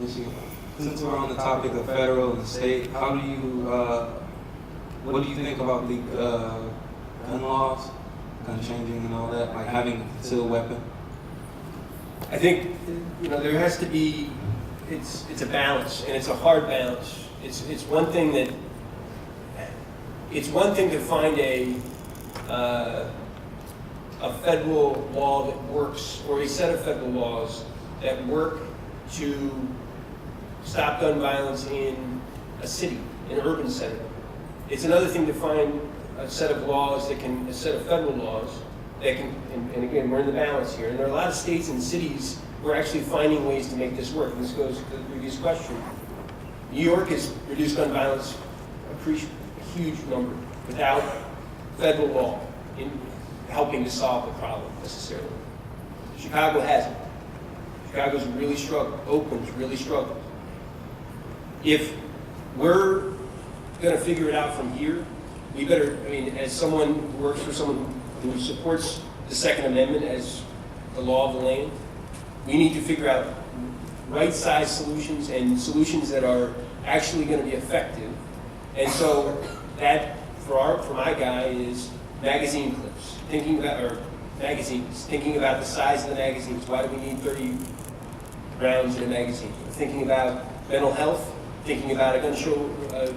Michigan. Since we're on the topic of federal and state, how do you, what do you think about the gun laws, gun changing and all that, like having a concealed weapon? I think, there has to be, it's a balance, and it's a hard balance. It's one thing to find a federal law that works, or a set of federal laws that work to stop gun violence in a city, an urban setting. It's another thing to find a set of laws a set of federal laws that can, and again, we're in the balance here. And there are a lot of states and cities who are actually finding ways to make this work. And this goes to the previous question. New York has reduced gun violence a huge number without federal law in helping to solve the problem necessarily. Chicago hasn't. Chicago's really struggled. Oakland's really struggled. If we're going to figure it out from here, we better, as someone who works for someone who supports the Second Amendment as the law of the land, we need to figure out right-sized solutions and solutions that are actually going to be effective. And so that, for my guy, is magazine clips. Thinking about the size of the magazines. Why do we need 30 rounds in a magazine? Thinking about mental health, thinking about a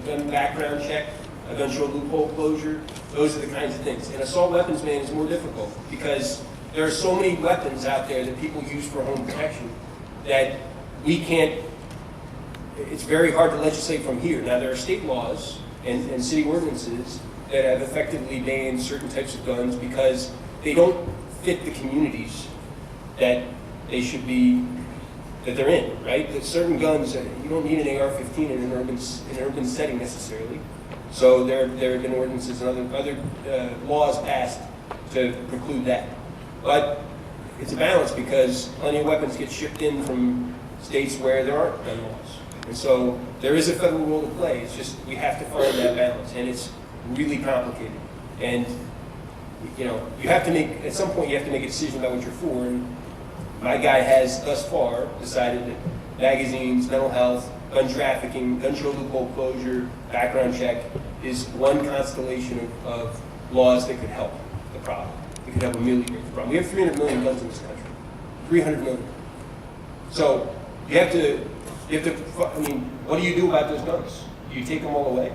gun background check, a gun show loophole closure. Those are the kinds of things. And assault weapons ban is more difficult because there are so many weapons out there that people use for home protection that we can't, it's very hard to legislate from here. Now there are state laws and city ordinances that have effectively banned certain types of guns because they don't fit the communities that they should be, that they're in, right? That certain guns, you don't need an AR-15 in an urban setting necessarily. So there have been ordinances and other laws passed to preclude that. But it's a balance because plenty of weapons get shipped in from states where there aren't gun laws. And so there is a federal role to play. It's just we have to find that balance, and it's really complicated. And you have to make, at some point you have to make a decision about what you're for. And my guy has thus far decided that magazines, mental health, gun trafficking, gun show loophole closure, background check is one constellation of laws that could help the problem. It could help ameliorate the problem. We have 300 million guns in this country. 300 million. So you have to, what do you do about those guns? Do you take them all away?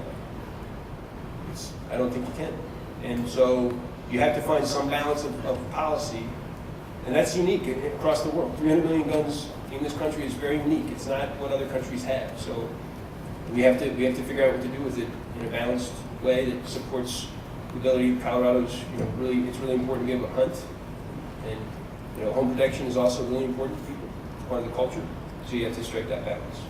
I don't think you can. And so you have to find some balance of policy, and that's unique across the world. 300 million guns in this country is very unique. It's not what other countries have. So we have to figure out what to do with it in a balanced way that supports the ability of Colorado's, it's really important to be able to hunt. And home protection is also really important to people. It's part of the culture. So you have to strike that balance.